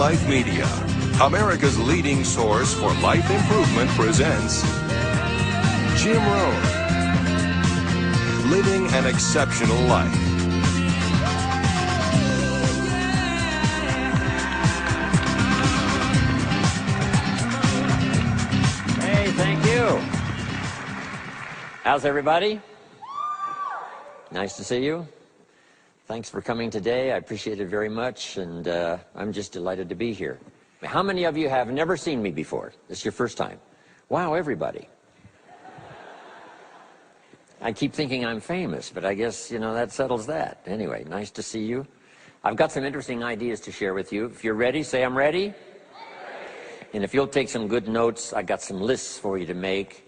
Life Media, America's leading source for life improvement, presents Jim Rohn, Living an Exceptional Life. Hey, thank you. How's everybody? Nice to see you. Thanks for coming today. I appreciate it very much, and I'm just delighted to be here. How many of you have never seen me before? This is your first time. Wow, everybody. I keep thinking I'm famous, but I guess, that settles that. Anyway, nice to see you. I've got some interesting ideas to share with you. If you're ready, say I'm ready. And if you'll take some good notes, I got some lists for you to make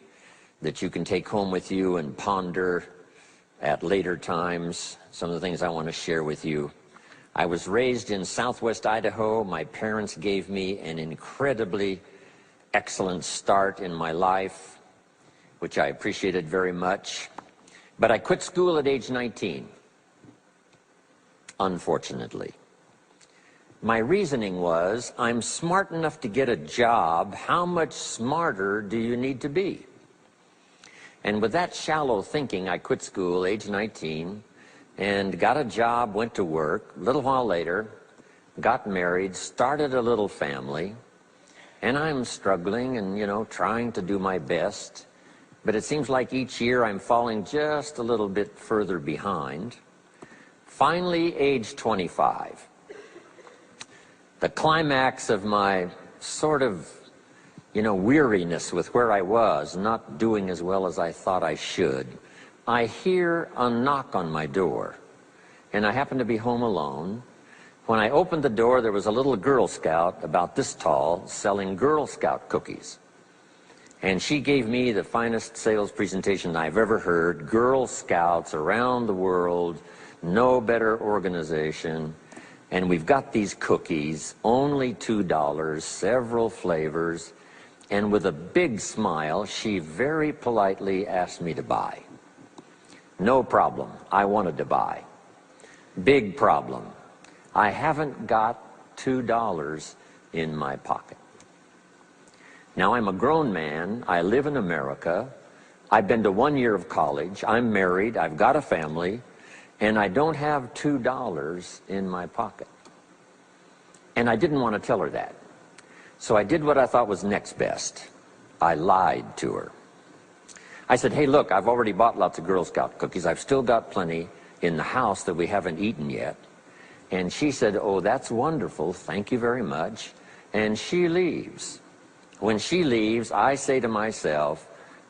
that you can take home with you and ponder at later times. Some of the things I want to share with you. I was raised in southwest Idaho. My parents gave me an incredibly excellent start in my life, which I appreciated very much. But I quit school at age 19, unfortunately. My reasoning was, I'm smart enough to get a job. How much smarter do you need to be? And with that shallow thinking, I quit school, age 19, and got a job, went to work. A little while later, got married, started a little family, and I'm struggling and, trying to do my best. But it seems like each year I'm falling just a little bit further behind. Finally, age 25. The climax of my sort of weariness with where I was, not doing as well as I thought I should. I hear a knock on my door, and I happen to be home alone. When I opened the door, there was a little Girl Scout about this tall selling Girl Scout cookies. And she gave me the finest sales presentation I've ever heard. Girl Scouts around the world, no better organization. And we've got these cookies, only $2, several flavors. And with a big smile, she very politely asked me to buy. No problem, I wanted to buy. Big problem, I haven't got $2 in my pocket. Now, I'm a grown man, I live in America, I've been to 1 year of college, I'm married, I've got a family, and I don't have $2 in my pocket. And I didn't want to tell her that. So I did what I thought was next best. I lied to her. I said, hey, look, I've already bought lots of Girl Scout cookies. I've still got plenty in the house that we haven't eaten yet. And she said, oh, that's wonderful. Thank you very much. And she leaves. When she leaves, I say to myself,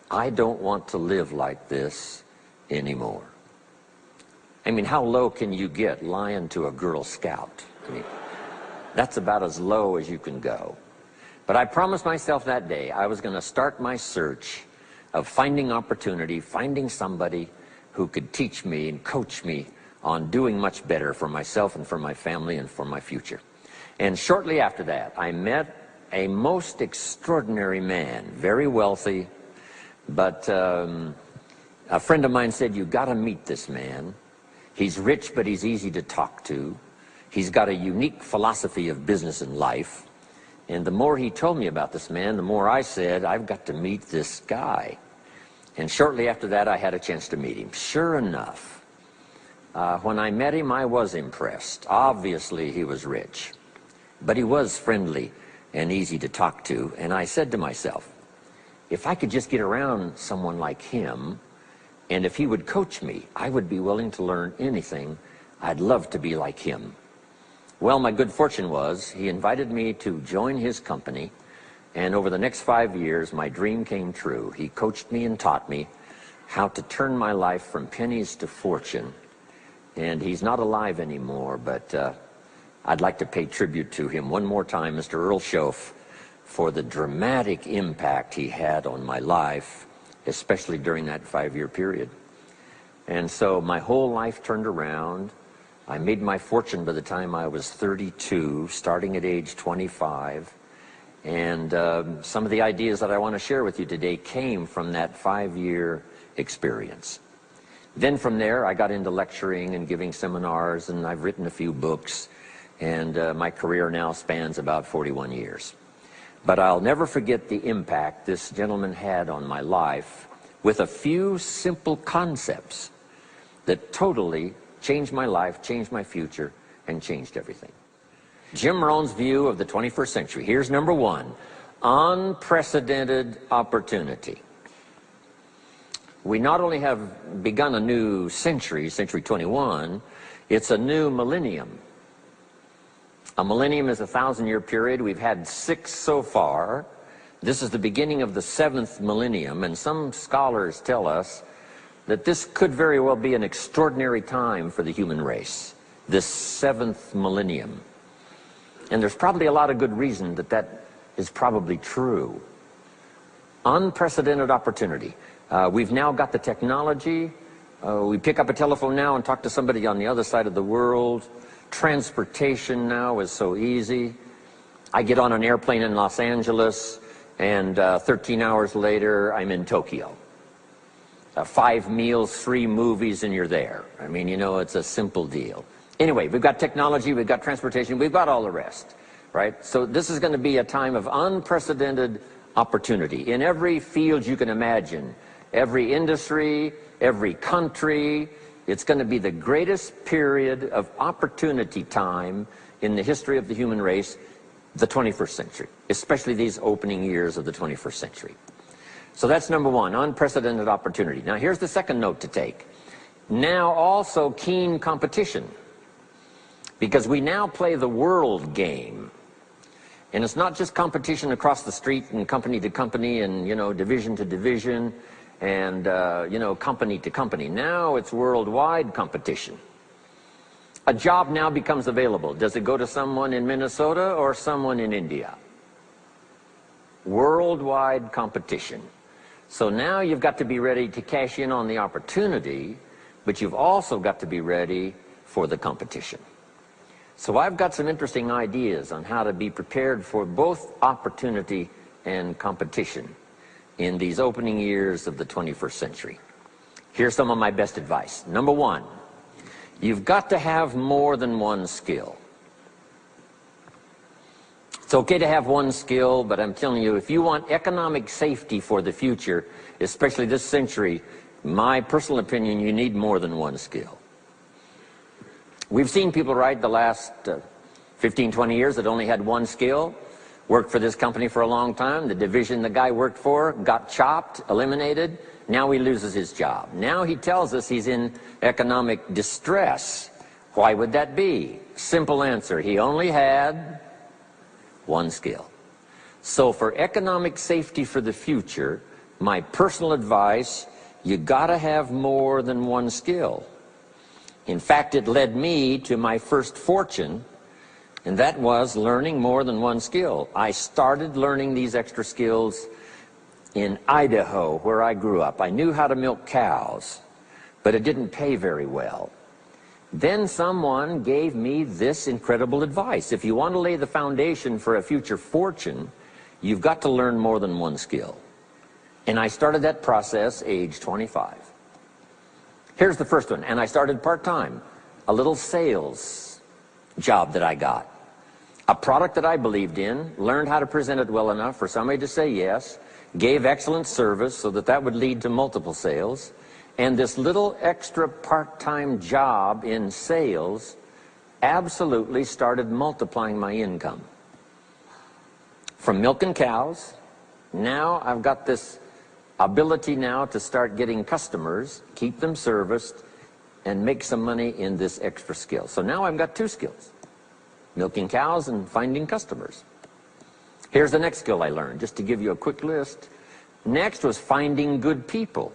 I don't want to live like this anymore. I mean, how low can you get lying to a Girl Scout? I mean, that's about as low as you can go. But I promised myself that day I was going to start my search of finding opportunity, finding somebody who could teach me and coach me on doing much better for myself and for my family and for my future. And shortly after that, I met a most extraordinary man, very wealthy, but a friend of mine said, you got to meet this man. He's rich, but he's easy to talk to. He's got a unique philosophy of business and life. And the more he told me about this man, the more I said, I've got to meet this guy. And shortly after that, I had a chance to meet him. Sure enough, when I met him, I was impressed. Obviously, he was rich, but he was friendly and easy to talk to. And I said to myself, if I could just get around someone like him, and if he would coach me, I would be willing to learn anything. I'd love to be like him. Well, my good fortune was he invited me to join his company, and over the next 5 years, my dream came true. He coached me and taught me how to turn my life from pennies to fortune. And he's not alive anymore, but I'd like to pay tribute to him one more time, Mr. Earl Schoaf, for the dramatic impact he had on my life, especially during that 5-year period. And so my whole life turned around. I made my fortune by the time I was 32, starting at age 25. And some of the ideas that I want to share with you today came from that 5-year experience. Then from there, I got into lecturing and giving seminars, and I've written a few books. And my career now spans about 41 years. But I'll never forget the impact this gentleman had on my life with a few simple concepts that totally changed my life, changed my future, and changed everything. Jim Rohn's view of the 21st century. Here's number one: unprecedented opportunity. We not only have begun a new century, century 21, it's a new millennium. A millennium is a 1,000-year period. We've had 6 so far. This is the beginning of the 7th millennium, and some scholars tell us that this could very well be an extraordinary time for the human race, this 7th millennium. And there's probably a lot of good reason that that is probably true. Unprecedented opportunity. We've now got the technology. We pick up a telephone now and talk to somebody on the other side of the world. Transportation now is so easy. I get on an airplane in Los Angeles, and 13 hours later, I'm in Tokyo. 5 meals, 3 movies, and you're there. I mean, you know, it's a simple deal. Anyway, we've got technology, we've got transportation, we've got all the rest, right? So this is going to be a time of unprecedented opportunity in every field you can imagine, every industry, every country. It's going to be the greatest period of opportunity time in the history of the human race, the 21st century, especially these opening years of the 21st century. So that's number one, unprecedented opportunity. Now here's the second note to take. Now also keen competition, because we now play the world game. And it's not just competition across the street and company to company and, you know, division to division and, you know, company to company. Now it's worldwide competition. A job now becomes available. Does it go to someone in Minnesota or someone in India? Worldwide competition. So now you've got to be ready to cash in on the opportunity, but you've also got to be ready for the competition. So I've got some interesting ideas on how to be prepared for both opportunity and competition in these opening years of the 21st century. Here's some of my best advice. Number one, you've got to have more than one skill. It's okay to have one skill, but I'm telling you, if you want economic safety for the future, especially this century, my personal opinion, you need more than one skill. We've seen people, right, the last 15, 20 years that only had one skill, worked for this company for a long time, the division the guy worked for got chopped, eliminated, now he loses his job. Now he tells us he's in economic distress. Why would that be? Simple answer, he only had one skill. So for economic safety for the future, my personal advice, you gotta have more than one skill. In fact, it led me to my first fortune, and that was learning more than one skill. I started learning these extra skills in Idaho, where I grew up. I knew how to milk cows, but it didn't pay very well. Then someone gave me this incredible advice. If you want to lay the foundation for a future fortune, you've got to learn more than one skill. And I started that process age 25. Here's the first one, and I started part-time, a little sales job that I got. A product that I believed in, learned how to present it well enough for somebody to say yes, gave excellent service so that that would lead to multiple sales, and this little extra part-time job in sales absolutely started multiplying my income. From milking cows, now I've got this ability now to start getting customers, keep them serviced, and make some money in this extra skill. So now I've got 2 skills, milking cows and finding customers. Here's the next skill I learned, just to give you a quick list. Next was finding good people.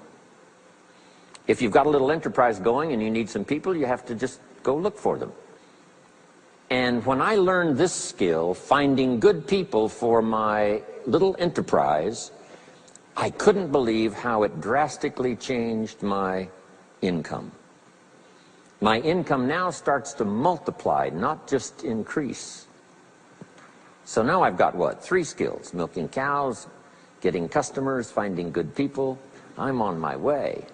If you've got a little enterprise going and you need some people, you have to just go look for them. And when I learned this skill, finding good people for my little enterprise, I couldn't believe how it drastically changed my income. My income now starts to multiply, not just increase. So now I've got what? 3 skills: milking cows, getting customers, finding good people. I'm on my way.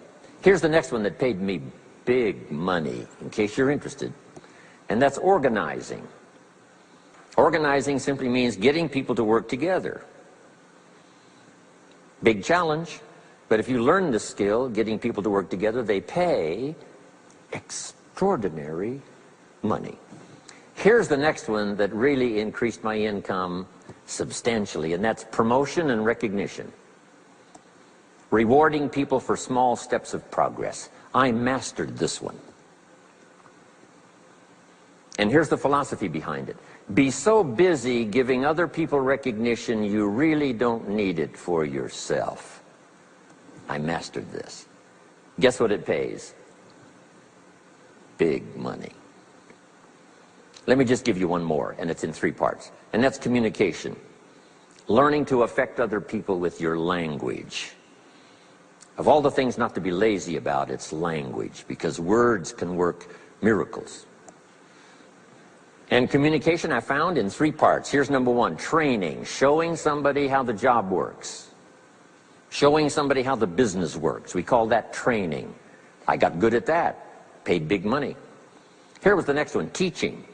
Here's the next one that paid me big money, in case you're interested, and that's organizing. Organizing simply means getting people to work together. Big challenge, but if you learn this skill, getting people to work together, they pay extraordinary money. Here's the next one that really increased my income substantially, and that's promotion and recognition. Rewarding people for small steps of progress. I mastered this one. And here's the philosophy behind it. Be so busy giving other people recognition, you really don't need it for yourself. I mastered this. Guess what it pays? Big money. Let me just give you one more, and it's in 3 parts. And that's communication. Learning to affect other people with your language. Of all the things not to be lazy about, it's language, because words can work miracles. And communication I found in 3 parts. Here's number 1, training, showing somebody how the job works. Showing somebody how the business works. We call that training. I got good at that. Paid big money. Here was the next one, teaching.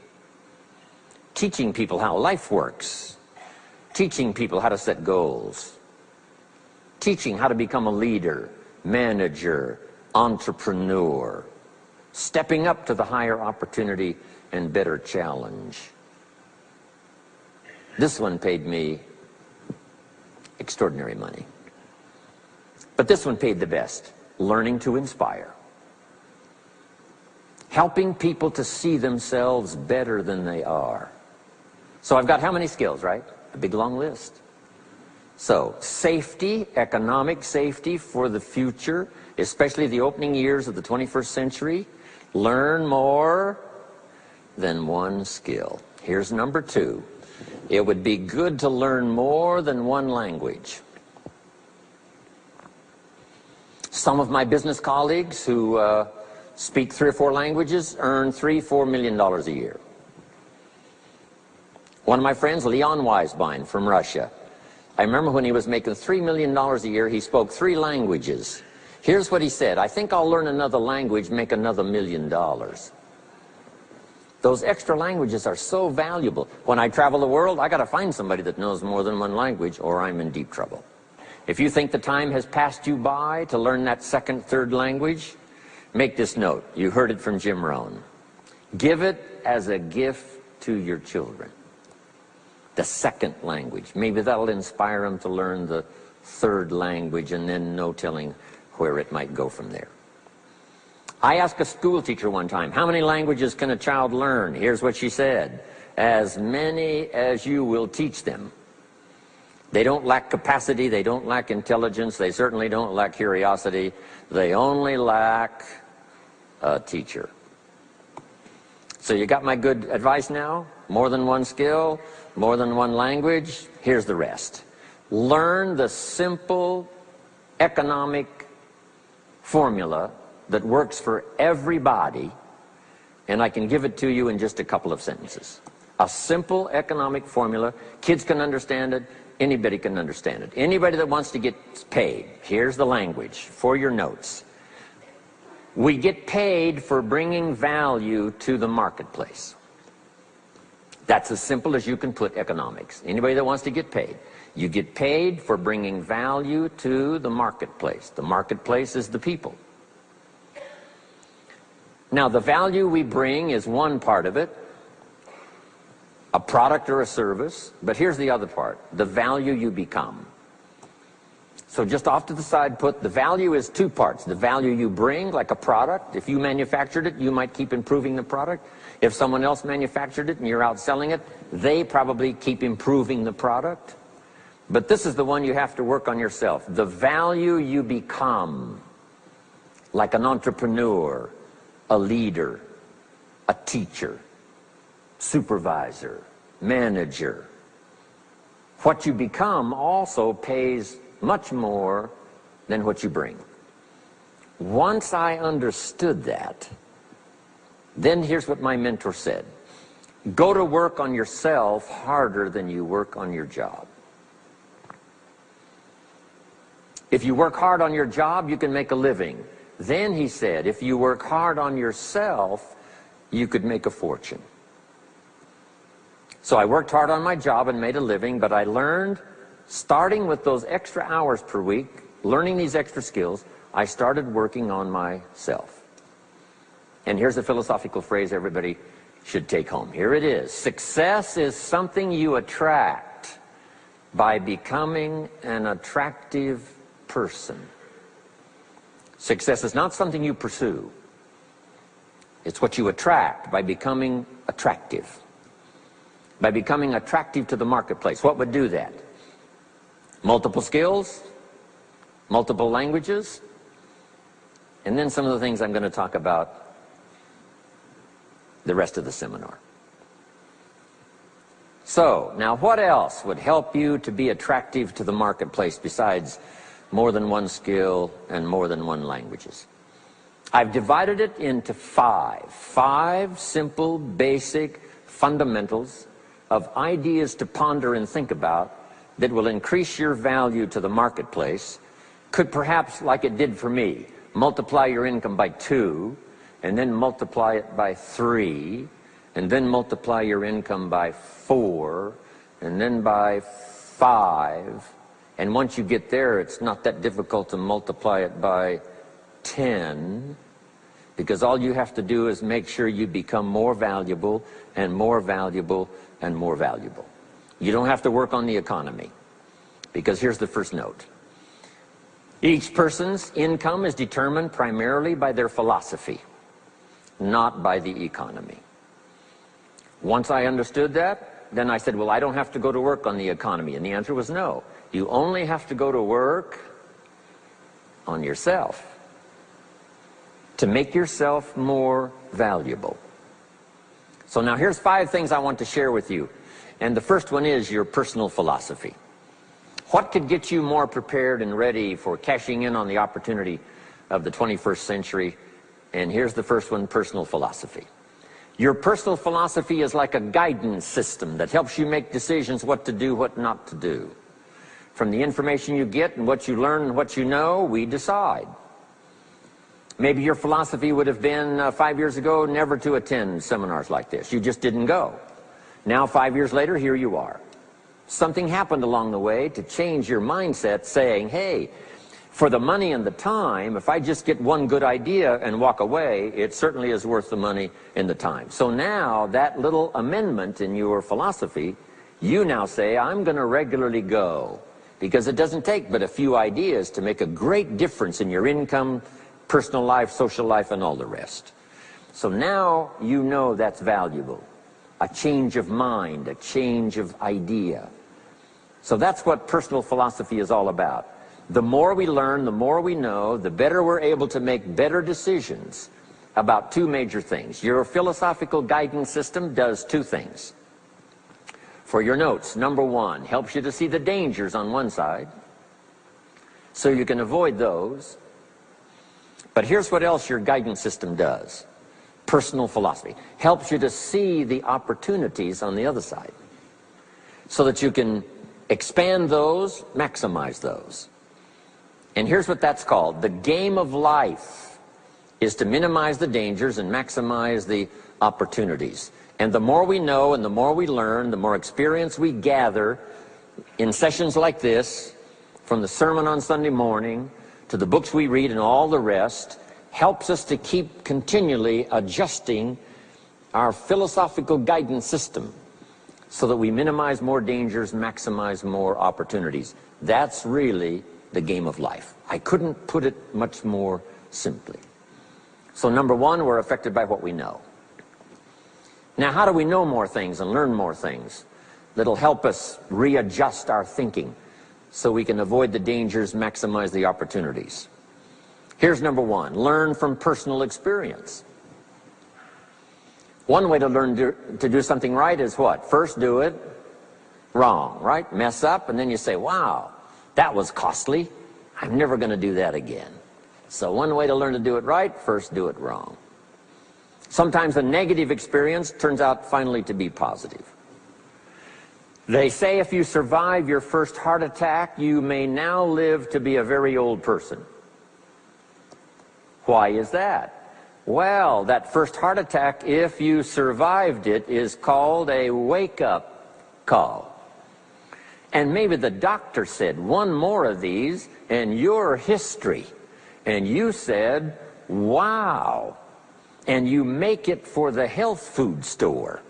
Teaching people how life works. Teaching people how to set goals. Teaching how to become a leader, manager, entrepreneur. Stepping up to the higher opportunity and better challenge. This one paid me extraordinary money. But this one paid the best. Learning to inspire. Helping people to see themselves better than they are. So I've got how many skills, right? A big long list. So, safety, economic safety for the future, especially the opening years of the 21st century. Learn more than one skill. Here's number 2. It would be good to learn more than one language. Some of my business colleagues who speak 3 or 4 languages earn $3-4 million a year. One of my friends, Leon Weisbein from Russia, I remember when he was making $3 million a year, he spoke 3 languages. Here's what he said, I think I'll learn another language, make another $1 million. Those extra languages are so valuable. When I travel the world, I got to find somebody that knows more than one language, or I'm in deep trouble. If you think the time has passed you by to learn that 2nd, 3rd language, make this note. You heard it from Jim Rohn. Give it as a gift to your children. The 2nd language. Maybe that'll inspire them to learn the 3rd language, and then no telling where it might go from there. I asked a school teacher one time, how many languages can a child learn? Here's what she said, as many as you will teach them. They don't lack capacity, they don't lack intelligence, they certainly don't lack curiosity, they only lack a teacher. So you got my good advice now? More than one skill, more than one language, here's the rest. Learn the simple economic formula that works for everybody, and I can give it to you in just a couple of sentences. A simple economic formula, kids can understand it, anybody can understand it. Anybody that wants to get paid, here's the language for your notes. We get paid for bringing value to the marketplace. That's as simple as you can put economics. Anybody that wants to get paid. You get paid for bringing value to the marketplace. The marketplace is the people. Now, the value we bring is one part of it, a product or a service, but here's the other part, the value you become. So just off to the side, put the value is 2 parts. The value you bring, like a product. If you manufactured it, you might keep improving the product. If someone else manufactured it and you're out selling it, they probably keep improving the product. But this is the one you have to work on yourself. The value you become, like an entrepreneur, a leader, a teacher, supervisor, manager. What you become also pays much more than what you bring. Once I understood that, then here's what my mentor said. Go to work on yourself harder than you work on your job. If you work hard on your job, you can make a living. Then, he said, if you work hard on yourself, you could make a fortune. So I worked hard on my job and made a living, but I learned, starting with those extra hours per week, learning these extra skills, I started working on myself. And here's a philosophical phrase everybody should take home. Here it is. Success is something you attract by becoming an attractive person. Success is not something you pursue. It's what you attract by becoming attractive. By becoming attractive to the marketplace. What would do that? Multiple skills, multiple languages, and then some of the things I'm going to talk about the rest of the seminar. So, now what else would help you to be attractive to the marketplace besides more than one skill and more than one languages? I've divided it into five simple, basic fundamentals of ideas to ponder and think about that will increase your value to the marketplace. Could perhaps, like it did for me, multiply your income by 2, and then multiply it by 3, and then multiply your income by 4, and then by 5. And once you get there, it's not that difficult to multiply it by 10, because all you have to do is make sure you become more valuable and more valuable and more valuable. You don't have to work on the economy, because here's the first note. Each person's income is determined primarily by their philosophy, not by the economy. Once I understood that, then I said, well, I don't have to go to work on the economy. And the answer was no. You only have to go to work on yourself to make yourself more valuable. So now here's 5 things I want to share with you. And the first one is your personal philosophy. What could get you more prepared and ready for cashing in on the opportunity of the 21st century? And here's the first one, personal philosophy. Your personal philosophy is like a guidance system that helps you make decisions what to do, what not to do. From the information you get and what you learn and what you know, we decide. Maybe your philosophy would have been 5 years ago never to attend seminars like this. You just didn't go. Now 5 years later, here you are. Something happened along the way to change your mindset, saying, hey, for the money and the time, if I just get one good idea and walk away, it certainly is worth the money and the time. So now that little amendment in your philosophy, you now say, I'm going to regularly go, because it doesn't take but a few ideas to make a great difference in your income, personal life, social life, and all the rest. So now you know that's valuable. A change of mind, a change of idea. So that's what personal philosophy is all about. The more we learn, the more we know, the better we're able to make better decisions about 2 major things. Your philosophical guidance system does 2 things. For your notes, number 1, helps you to see the dangers on one side, so you can avoid those. But here's what else your guidance system does. Personal philosophy helps you to see the opportunities on the other side, so that you can expand those, maximize those. And here's what that's called. The game of life is to minimize the dangers and maximize the opportunities. And the more we know and the more we learn, the more experience we gather in sessions like this, from the sermon on Sunday morning to the books we read and all the rest, helps us to keep continually adjusting our philosophical guidance system so that we minimize more dangers, maximize more opportunities. That's really the game of life. I couldn't put it much more simply. So number 1, we're affected by what we know. Now, how do we know more things and learn more things that'll help us readjust our thinking so we can avoid the dangers, maximize the opportunities? Here's number 1, learn from personal experience. One way to learn to do something right is what? First do it wrong, right? Mess up, and then you say, wow, that was costly. I'm never going to do that again. So one way to learn to do it right, first do it wrong. Sometimes a negative experience turns out finally to be positive. They say if you survive your first heart attack, you may now live to be a very old person. Why is that? Well, that first heart attack, if you survived it, is called a wake-up call. And maybe the doctor said, one more of these and you're history. And you said, wow. And you make it for the health food store.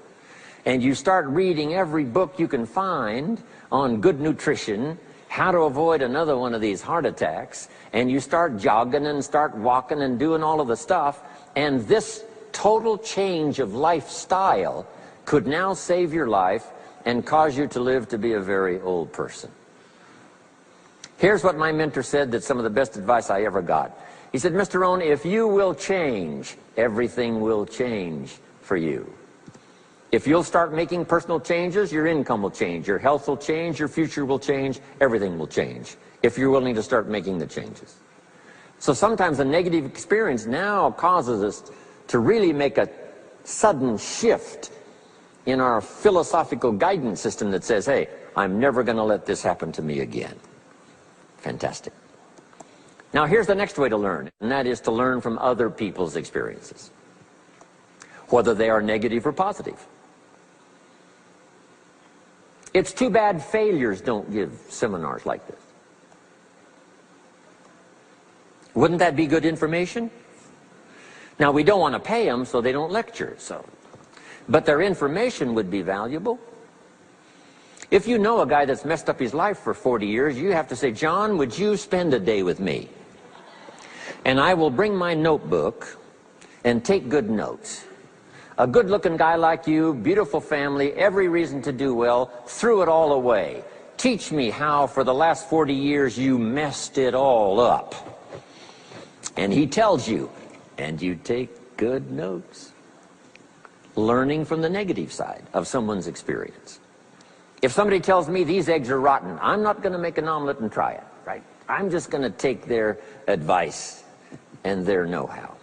And you start reading every book you can find on good nutrition, how to avoid another one of these heart attacks, and you start jogging and start walking and doing all of the stuff, and this total change of lifestyle could now save your life and cause you to live to be a very old person. Here's what my mentor said, that's some of the best advice I ever got. He said, Mr. Rohn, if you will change, everything will change for you. If you'll start making personal changes, your income will change, your health will change, your future will change, everything will change, if you're willing to start making the changes. So sometimes a negative experience now causes us to really make a sudden shift in our philosophical guidance system that says, hey, I'm never going to let this happen to me again. Fantastic. Now here's the next way to learn, and that is to learn from other people's experiences, whether they are negative or positive. It's too bad failures don't give seminars like this. Wouldn't that be good information? Now, we don't want to pay them, so they don't lecture. But their information would be valuable. If you know a guy that's messed up his life for 40 years, you have to say, John, would you spend a day with me? And I will bring my notebook and take good notes. A good-looking guy like you, beautiful family, every reason to do well, threw it all away. Teach me how for the last 40 years you messed it all up. And he tells you, and you take good notes. Learning from the negative side of someone's experience. If somebody tells me these eggs are rotten, I'm not going to make an omelet and try it, right? I'm just going to take their advice and their know-how.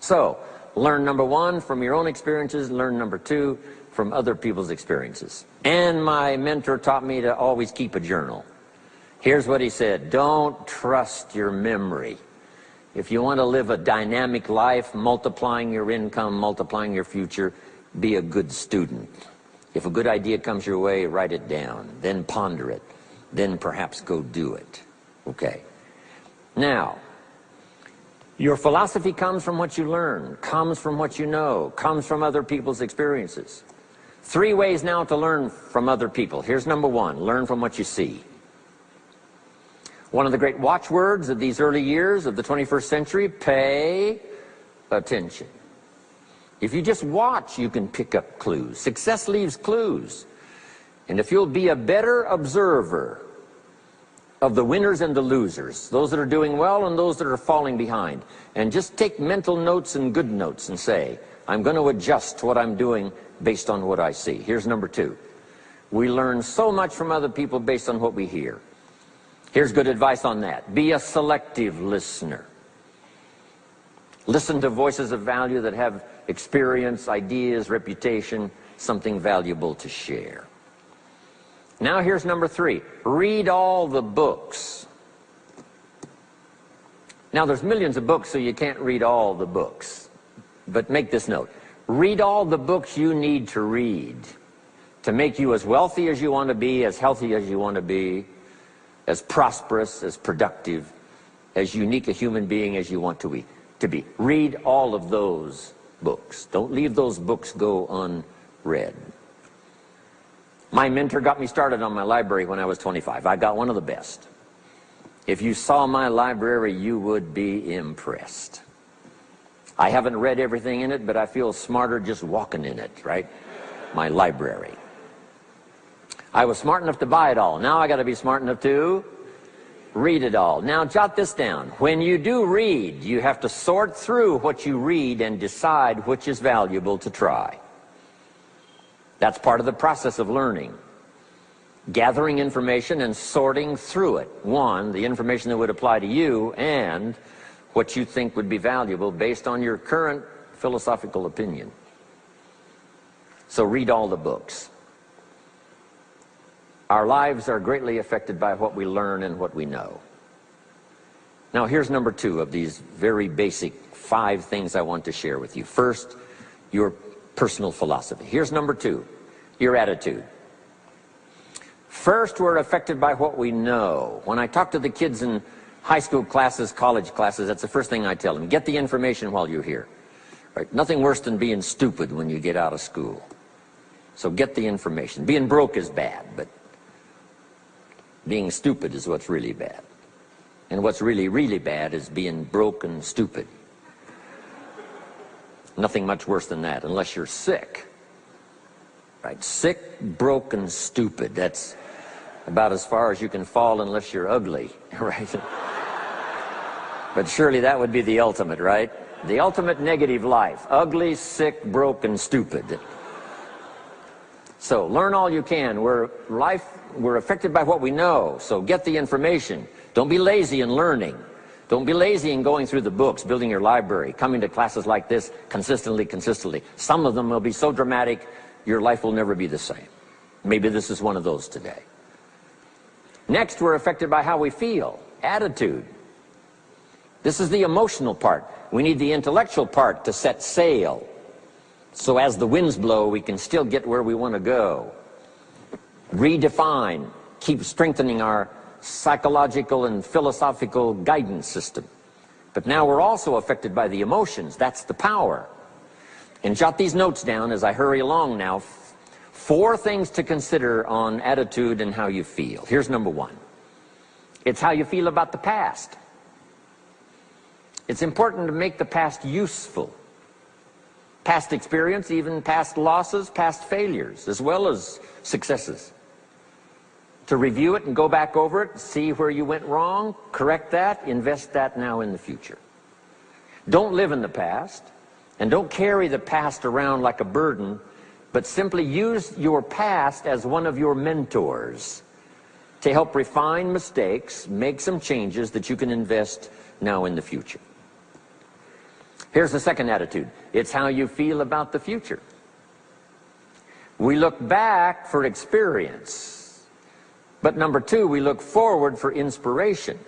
So, learn number one from your own experiences, learn number two from other people's experiences. And my mentor taught me to always keep a journal. Here's what he said, don't trust your memory. If you want to live a dynamic life, multiplying your income, multiplying your future, be a good student. If a good idea comes your way, write it down, then ponder it, then perhaps go do it. Okay. Now, your philosophy comes from what you learn, comes from what you know, comes from other people's experiences. 3 ways now to learn from other people. Here's number one, learn from what you see. One of the great watchwords of these early years of the 21st century, pay attention. If you just watch, you can pick up clues. Success leaves clues. And if you'll be a better observer of the winners and the losers, those that are doing well and those that are falling behind, and just take mental notes and good notes and say, I'm going to adjust what I'm doing based on what I see. Here's number 2. We learn so much from other people based on what we hear. Here's good advice on that. Be a selective listener. Listen to voices of value that have experience, ideas, reputation, something valuable to share. Now here's number 3. Read all the books. Now there's millions of books, so you can't read all the books. But make this note. Read all the books you need to read to make you as wealthy as you want to be, as healthy as you want to be, as prosperous, as productive, as unique a human being as you want to be. Read all of those books. Don't leave those books go unread. My mentor got me started on my library when I was 25. I got one of the best. If you saw my library, you would be impressed. I haven't read everything in it, but I feel smarter just walking in it, right? My library. I was smart enough to buy it all. Now I got to be smart enough to read it all. Now jot this down. When you do read, you have to sort through what you read and decide which is valuable to try. That's part of the process of learning. Gathering information and sorting through it. One, the information that would apply to you, and what you think would be valuable based on your current philosophical opinion. So read all the books. Our lives are greatly affected by what we learn and what we know. Now here's number 2 of these very basic 5 things I want to share with you. First, your personal philosophy. Here's number 2, your attitude. First, we're affected by what we know. When I talk to the kids in high school classes, college classes, that's the first thing I tell them. Get the information while you're here. Right? Nothing worse than being stupid when you get out of school. So get the information. Being broke is bad, but being stupid is what's really bad. And what's really, really bad is being broke and stupid. Nothing much worse than that, unless you're sick. Right? Sick, broke, and stupid. That's about as far as you can fall unless you're ugly, right? But surely that would be the ultimate, right? The ultimate negative life. Ugly, sick, broke, and stupid. So learn all you can. We're affected by what we know, so get the information. Don't be lazy in learning. Don't be lazy in going through the books, building your library, coming to classes like this consistently. Some of them will be so dramatic, your life will never be the same. Maybe this is one of those today. Next, we're affected by how we feel, attitude. This is the emotional part. We need the intellectual part to set sail. So as the winds blow, we can still get where we want to go. Redefine, keep strengthening our psychological and philosophical guidance system. But now we're also affected by the emotions. That's the power. And jot these notes down as I hurry along now. 4 things to consider on attitude and how you feel. Here's number 1. It's how you feel about the past. It's important to make the past useful. Past experience, even past losses, past failures, as well as successes. To review it and go back over it, see where you went wrong, correct that, invest that now in the future. Don't live in the past, and don't carry the past around like a burden, but simply use your past as one of your mentors to help refine mistakes, make some changes that you can invest now in the future. Here's the second attitude. It's how you feel about the future. We look back for experience. But number 2, we look forward for inspiration.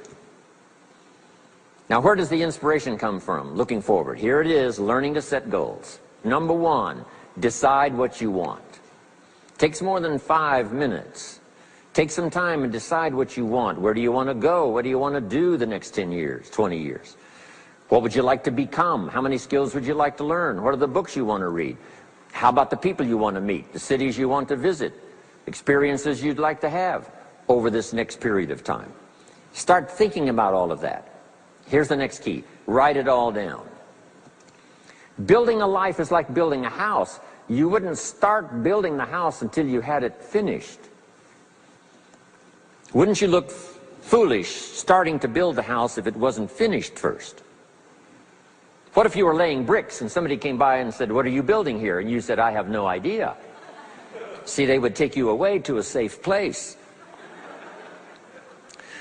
Now, where does the inspiration come from? Looking forward. Here it is, learning to set goals. Number 1, decide what you want. Takes more than 5 minutes. Take some time and decide what you want. Where do you want to go? What do you want to do the next 10 years, 20 years? What would you like to become? How many skills would you like to learn? What are the books you want to read? How about the people you want to meet? The cities you want to visit? Experiences you'd like to have over this next period of time? Start thinking about all of that. Here's the next key. Write it all down. Building a life is like building a house. You wouldn't start building the house until you had it finished. Wouldn't you look foolish starting to build the house if it wasn't finished first? What if you were laying bricks and somebody came by and said, "What are you building here?" And you said, "I have no idea." See, they would take you away to a safe place.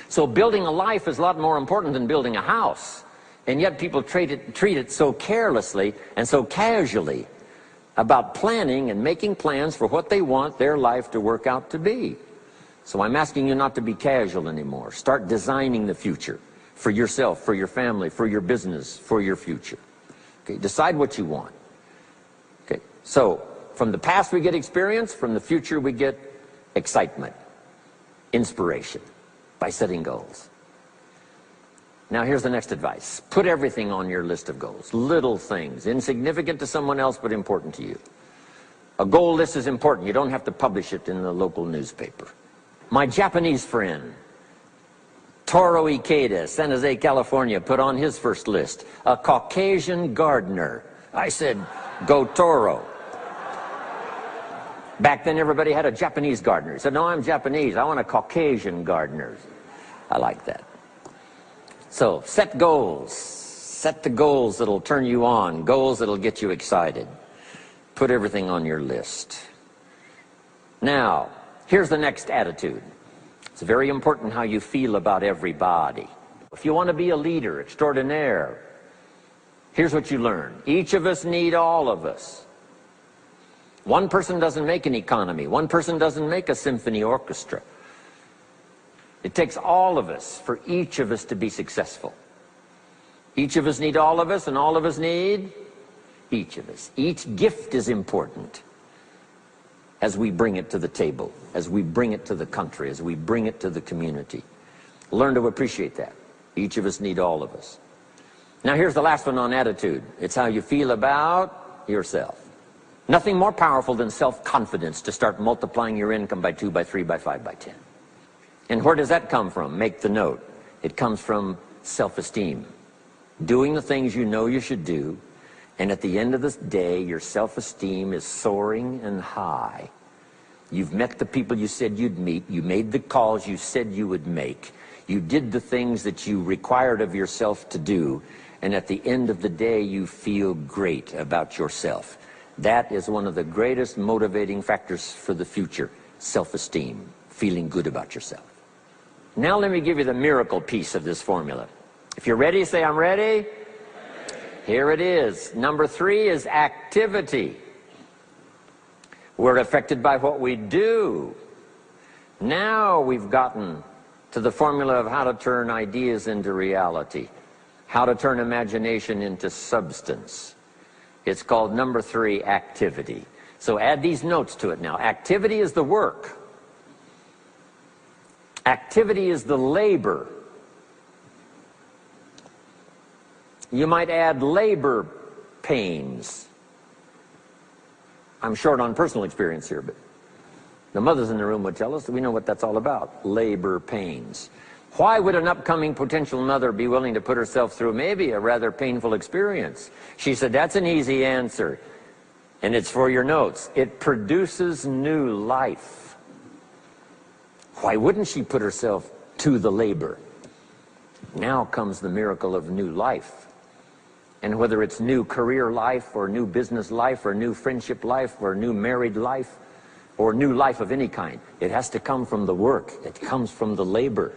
So building a life is a lot more important than building a house. And yet people treat it so carelessly and so casually about planning and making plans for what they want their life to work out to be. So I'm asking you not to be casual anymore. Start designing the future for yourself, for your family, for your business, for your future. Okay, decide what you want. Okay, so from the past we get experience, from the future we get excitement, inspiration by setting goals. Now here's the next advice. Put everything on your list of goals. Little things, insignificant to someone else but important to you. A goal list is important. You don't have to publish it in the local newspaper. My Japanese friend, Toro Ikeda, San Jose, California, put on his first list, a Caucasian gardener. I said, go Toro. Back then everybody had a Japanese gardener. He said, no, I'm Japanese. I want a Caucasian gardener. I like that. So set goals. Set the goals that'll turn you on, goals that'll get you excited. Put everything on your list. Now, here's the next attitude. It's very important how you feel about everybody. If you want to be a leader extraordinaire, here's what you learn. Each of us need all of us. One person doesn't make an economy. One person doesn't make a symphony orchestra. It takes all of us for each of us to be successful. Each of us need all of us, and all of us need each of us. Each gift is important. as we bring it to the table, as we bring it to the country, as we bring it to the community. Learn to appreciate that. Each of us need all of us. Now here's the last one on attitude. It's how you feel about yourself. Nothing more powerful than self-confidence to start multiplying your income by 2, by 3, by 5, by 10. And where does that come from? Make the note. It comes from self-esteem. Doing the things you know you should do, and at the end of this day, your self-esteem is soaring and high. You've met the people you said you'd meet. You made the calls you said you would make. You did the things that you required of yourself to do. And at the end of the day, you feel great about yourself. That is one of the greatest motivating factors for the future. Self-esteem. Feeling good about yourself. Now let me give you the miracle piece of this formula. If you're ready, say, I'm ready. Here it is. Number 3 is activity. We're affected by what we do. Now we've gotten to the formula of how to turn ideas into reality, how to turn imagination into substance. It's called number 3, activity. So add these notes to it now. Activity is the work. Activity is the labor. You might add labor pains. I'm short on personal experience here, but the mothers in the room would tell us that we know what that's all about. Labor pains. Why would an upcoming potential mother be willing to put herself through maybe a rather painful experience? She said, that's an easy answer. And it's for your notes. It produces new life. Why wouldn't she put herself to the labor? Now comes the miracle of new life. And whether it's new career life, or new business life, or new friendship life, or new married life, or new life of any kind, it has to come from the work. It comes from the labor.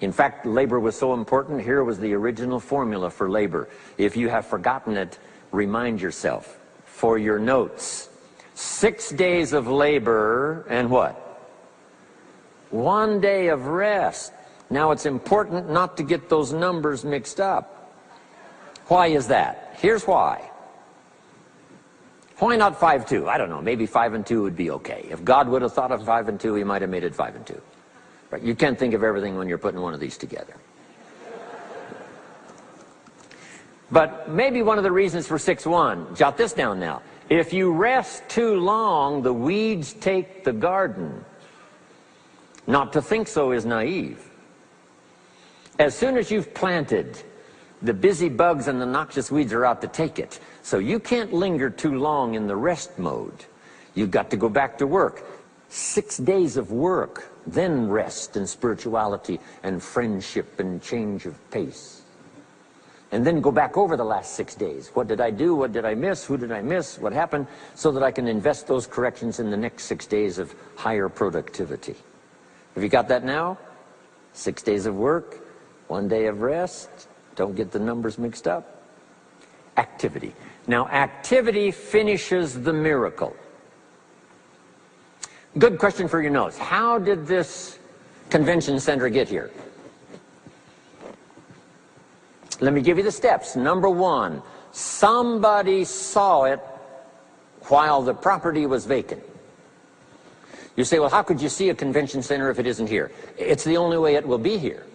In fact, labor was so important. Here was the original formula for labor. If you have forgotten it, remind yourself. For your notes, 6 days of labor and what? 1 day of rest. Now it's important not to get those numbers mixed up. Why is that? Here's why. Why not 5-2? I don't know, maybe 5 and 2 would be okay. If God would have thought of 5 and 2, he might have made it 5 and 2. Right? You can't think of everything when you're putting one of these together. But maybe one of the reasons for 6-1, jot this down now. If you rest too long, the weeds take the garden. Not to think so is naive. As soon as you've planted, the busy bugs and the noxious weeds are out to take it. So you can't linger too long in the rest mode. You've got to go back to work. 6 days of work, then rest and spirituality and friendship and change of pace. And then go back over the last 6 days. What did I do? What did I miss? Who did I miss? What happened? So that I can invest those corrections in the next 6 days of higher productivity. Have you got that now? 6 days of work, 1 day of rest. Don't get the numbers mixed up. Activity. Now, activity finishes the miracle. Good question for your notes. How did this convention center get here? Let me give you the steps. Number 1, somebody saw it while the property was vacant. You say, well, how could you see a convention center if it isn't here? It's the only way it will be here.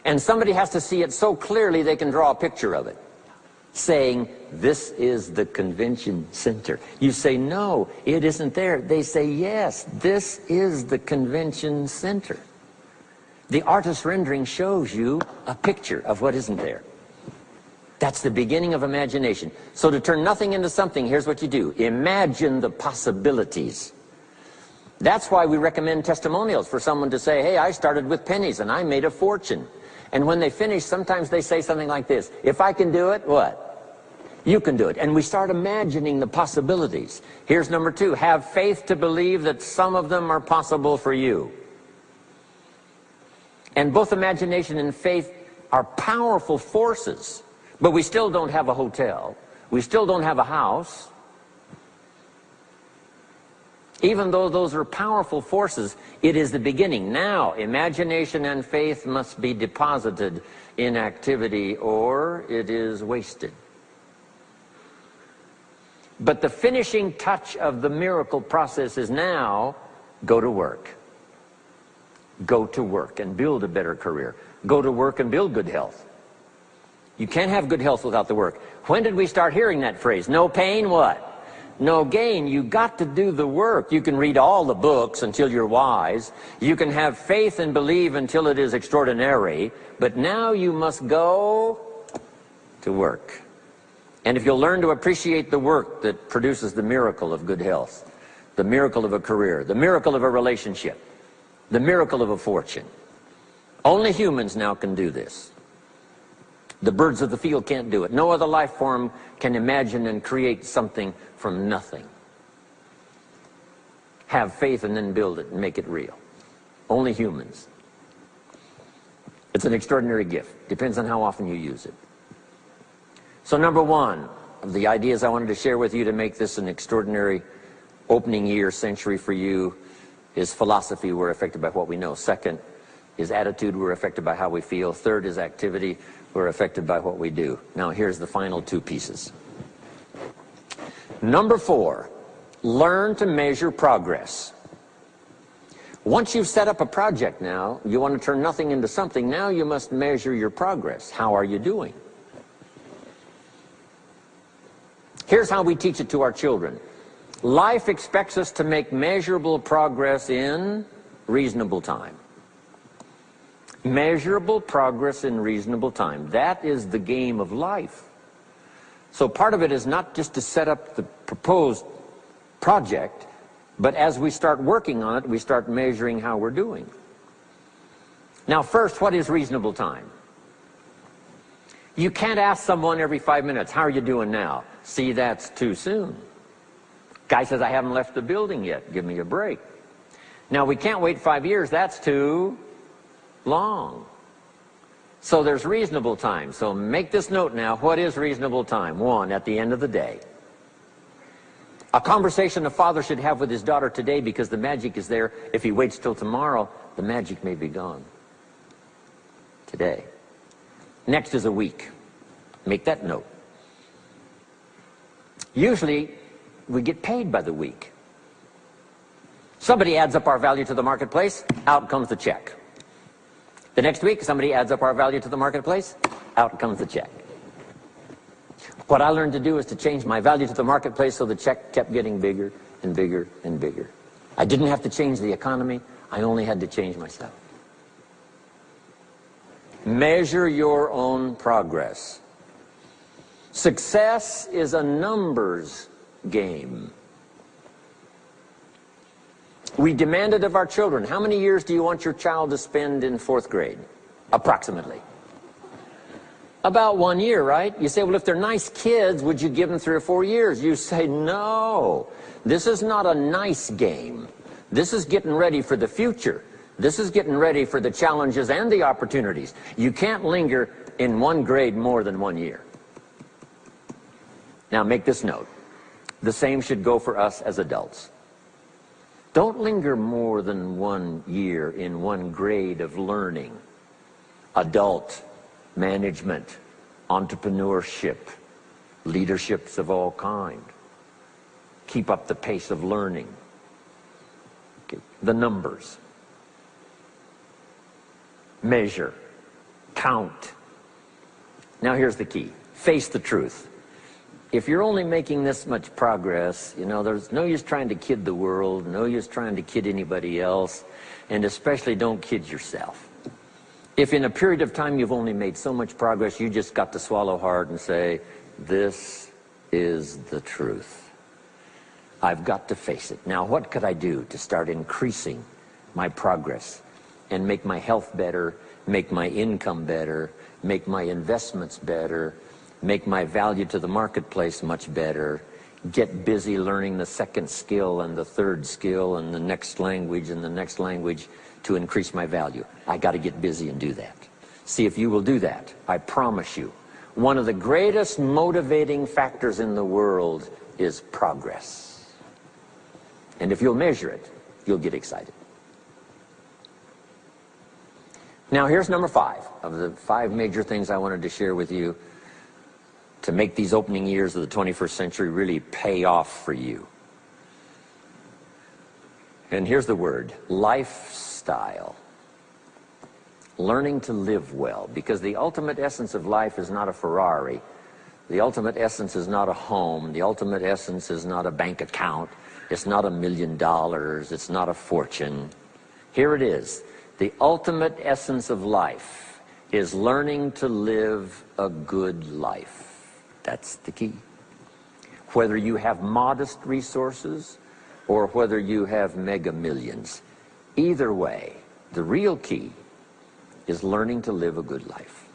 And somebody has to see it so clearly they can draw a picture of it, saying, this is the convention center. You say, no, it isn't there. They say, yes, this is the convention center. The artist's rendering shows you a picture of what isn't there. That's the beginning of imagination. So to turn nothing into something, here's what you do. Imagine the possibilities. That's why we recommend testimonials, for someone to say, hey, I started with pennies and I made a fortune. And when they finish, sometimes they say something like this: if I can do it, what? You can do it. And we start imagining the possibilities. Here's number 2. Have faith to believe that some of them are possible for you. And both imagination and faith are powerful forces. But we still don't have a hotel. We still don't have a house. Even though those are powerful forces, it is the beginning. Now, imagination and faith must be deposited in activity, or it is wasted. But the finishing touch of the miracle process is now, go to work. Go to work and build a better career. Go to work and build good health. You can't have good health without the work. When did we start hearing that phrase? No pain, what? No gain. You got to do the work. You can read all the books until you're wise. You can have faith and believe until it is extraordinary. But now you must go to work. And if you'll learn to appreciate the work that produces the miracle of good health, the miracle of a career, the miracle of a relationship, the miracle of a fortune. Only humans now can do this. The birds of the field can't do it. No other life form can imagine and create something from nothing. Have faith and then build it and make it real. Only humans. It's an extraordinary gift. Depends on how often you use it. So number one of the ideas I wanted to share with you to make this an extraordinary opening year century for you is philosophy. We're affected by what we know. Second is attitude. We're affected by how we feel. Third is activity. We're affected by what we do. Now here's the final two pieces. Number four, learn to measure progress. Once you've set up a project now, you want to turn nothing into something, now you must measure your progress. How are you doing? Here's how we teach it to our children. Life expects us to make measurable progress in reasonable time. Measurable progress in reasonable time. That is the game of life. So part of it is not just to set up the proposed project, but as we start working on it, we start measuring how we're doing. Now first, what is reasonable time? You can't ask someone every 5 minutes, how are you doing now? See, that's too soon. Guy says, I haven't left the building yet. Give me a break. Now, we can't wait 5 years. That's too long. So there's reasonable time. So make this note now. What is reasonable time? One, at the end of the day. A conversation a father should have with his daughter today, because the magic is there. If he waits till tomorrow, the magic may be gone. Today. Next is a week. Make that note. Usually, we get paid by the week. Somebody adds up our value to the marketplace, out comes the check. The next week, somebody adds up our value to the marketplace, out comes the check. What I learned to do is to change my value to the marketplace so the check kept getting bigger and bigger and bigger. I didn't have to change the economy, I only had to change myself. Measure your own progress. Success is a numbers game. We demanded of our children, how many years do you want your child to spend in 4th grade? Approximately. About 1 year, right? You say, well, if they're nice kids, would you give them 3 or 4 years? You say, no. This is not a nice game. This is getting ready for the future. This is getting ready for the challenges and the opportunities. You can't linger in 1 grade more than 1 year. Now make this note. The same should go for us as adults. Don't linger more than 1 year in 1 grade of learning. Adult, management, entrepreneurship, leaderships of all kind. Keep up the pace of learning. Okay. The numbers. Measure. Count. Now here's the key. Face the truth. If you're only making this much progress, you know, there's no use trying to kid the world, no use trying to kid anybody else, and especially don't kid yourself. If in a period of time you've only made so much progress, you just got to swallow hard and say, this is the truth. I've got to face it. Now, what could I do to start increasing my progress and make my health better, make my income better, make my investments better, make my value to the marketplace much better, get busy learning the 2nd skill and the 3rd skill and the next language and the next language to increase my value. I got to get busy and do that. See if you will do that. I promise you, one of the greatest motivating factors in the world is progress. And if you'll measure it, you'll get excited. Now here's number 5 of the 5 major things I wanted to share with you. to make these opening years of the 21st century really pay off for you. And here's the word, lifestyle. Learning to live well, because the ultimate essence of life is not a Ferrari. The ultimate essence is not a home. The ultimate essence is not a bank account. It's not $1 million. It's not a fortune. Here it is. The ultimate essence of life is learning to live a good life. That's the key. Whether you have modest resources or whether you have mega millions, either way, the real key is learning to live a good life.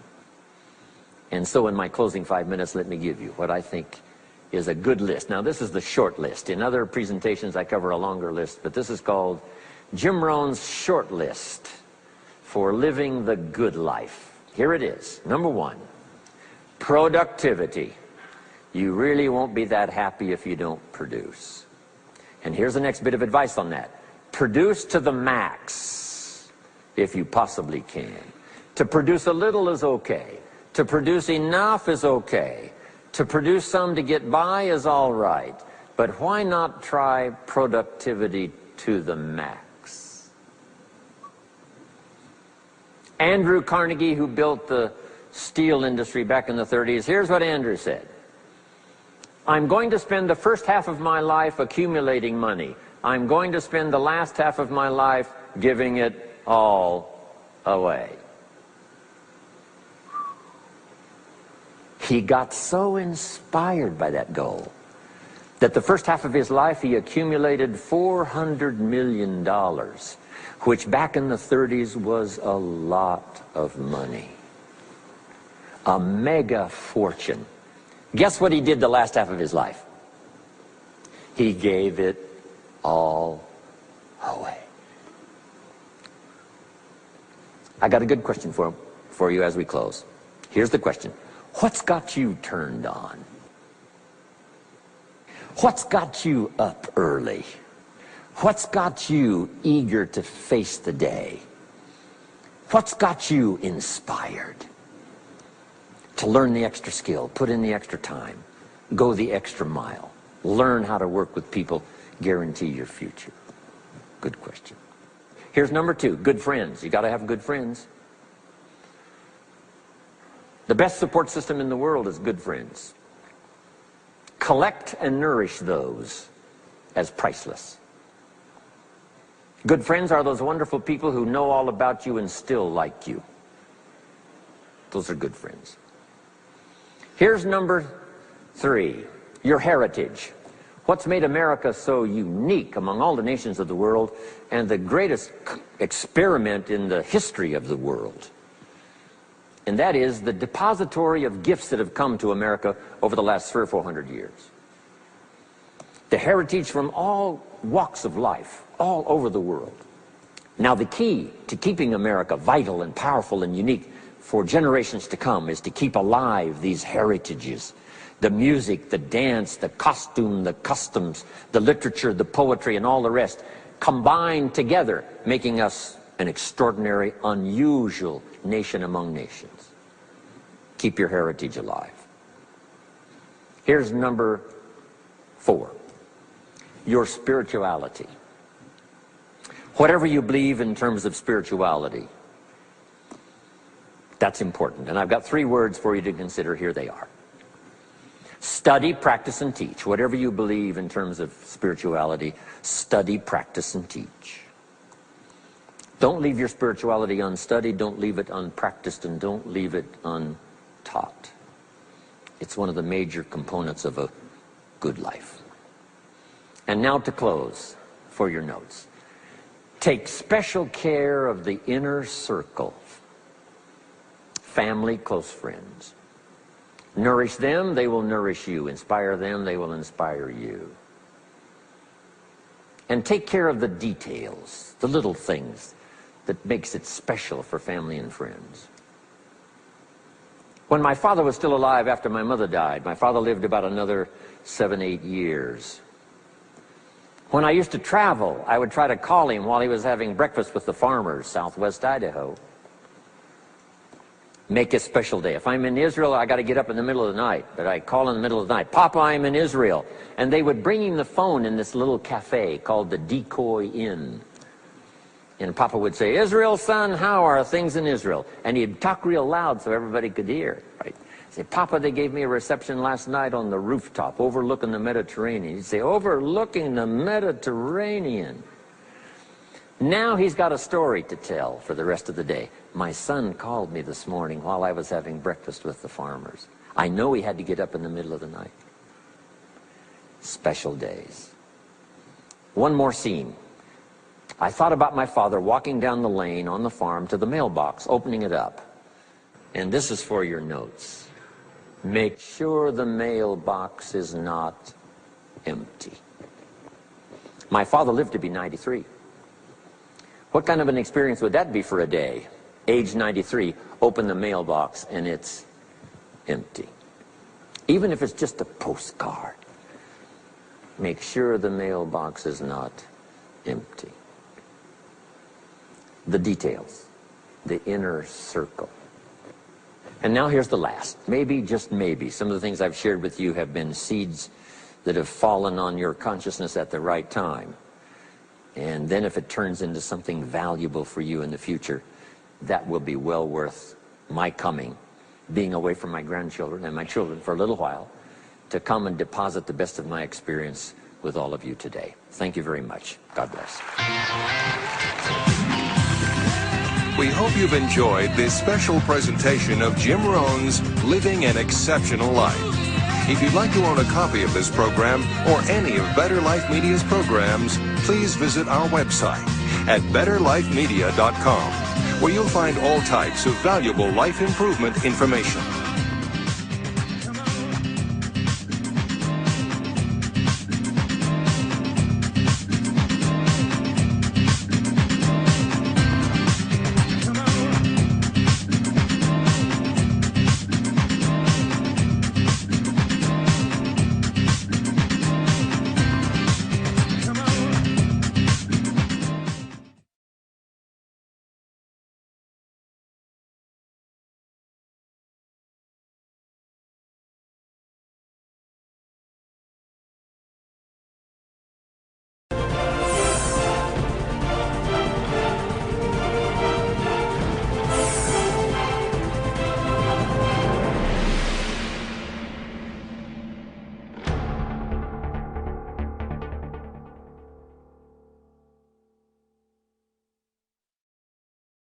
And so in my closing 5 minutes, let me give you what I think is a good list. Now, this is the short list. In other presentations, I cover a longer list, but this is called Jim Rohn's short list for living the good life. Here it is. Number 1, productivity. You really won't be that happy if you don't produce. And here's the next bit of advice on that. Produce to the max if you possibly can. To produce a little is okay. To produce enough is okay. To produce some to get by is all right. But why not try productivity to the max? Andrew Carnegie, who built the steel industry back in the 30s, here's what Andrew said. I'm going to spend the first half of my life accumulating money. I'm going to spend the last half of my life giving it all away. He got so inspired by that goal that the first half of his life he accumulated $400 million, which back in the 30s was a lot of money. A mega fortune. Guess what he did the last half of his life? He gave it all away. I got a good question for you as we close. Here's the question. What's got you turned on? What's got you up early? What's got you eager to face the day? What's got you inspired to learn the extra skill, put in the extra time, go the extra mile, learn how to work with people, guarantee your future? Good question. Here's number 2, good friends. You got to have good friends. The best support system in the world is good friends. Collect and nourish those as priceless. Good friends are those wonderful people who know all about you and still like you. Those are good friends. Here's number 3, your heritage. What's made America so unique among all the nations of the world and the greatest experiment in the history of the world? And that is the depository of gifts that have come to America over the last 300 or 400 years. The heritage from all walks of life, all over the world. Now the key to keeping America vital and powerful and unique for generations to come is to keep alive these heritages. The music, the dance, the costume, the customs, the literature, the poetry, and all the rest combined together, making us an extraordinary, unusual nation among nations. Keep your heritage alive. Here's number 4, your spirituality. Whatever you believe in terms of spirituality, that's important. And I've got 3 words for you to consider. Here they are. Study, practice, and teach. Whatever you believe in terms of spirituality, study, practice, and teach. Don't leave your spirituality unstudied, don't leave it unpracticed, and don't leave it untaught. It's one of the major components of a good life. And now to close, for your notes. Take special care of the inner circle. Family, close friends. Nourish them, they will nourish you. Inspire them, they will inspire you. And take care of the details, the little things that makes it special for family and friends. When my father was still alive after my mother died, my father lived about another 7, 8 years. When I used to travel, I would try to call him while he was having breakfast with the farmers, southwest Idaho. Make a special day. If I'm in Israel, I got to get up in the middle of the night. But I call in the middle of the night, Papa, I'm in Israel. And they would bring him the phone in this little cafe called the Decoy Inn. And Papa would say, Israel, son, how are things in Israel? And he'd talk real loud so everybody could hear. Right? He'd say, Papa, they gave me a reception last night on the rooftop overlooking the Mediterranean. He'd say, overlooking the Mediterranean. Now he's got a story to tell for the rest of the day. My son called me this morning while I was having breakfast with the farmers. I know he had to get up in the middle of the night. Special days. One more scene. I thought about my father walking down the lane on the farm to the mailbox, opening it up. And this is for your notes. Make sure the mailbox is not empty. My father lived to be 93. What kind of an experience would that be for a day? Age 93, open the mailbox and it's empty. Even if it's just a postcard, make sure the mailbox is not empty. The details, the inner circle. And now here's the last. Maybe, just maybe, some of the things I've shared with you have been seeds that have fallen on your consciousness at the right time. And then if it turns into something valuable for you in the future, that will be well worth my coming, being away from my grandchildren and my children for a little while, to come and deposit the best of my experience with all of you today. Thank you very much. God bless. We hope you've enjoyed this special presentation of Jim Rohn's Living an Exceptional Life. If you'd like to own a copy of this program or any of Better Life Media's programs, please visit our website at betterlifemedia.com, where you'll find all types of valuable life improvement information.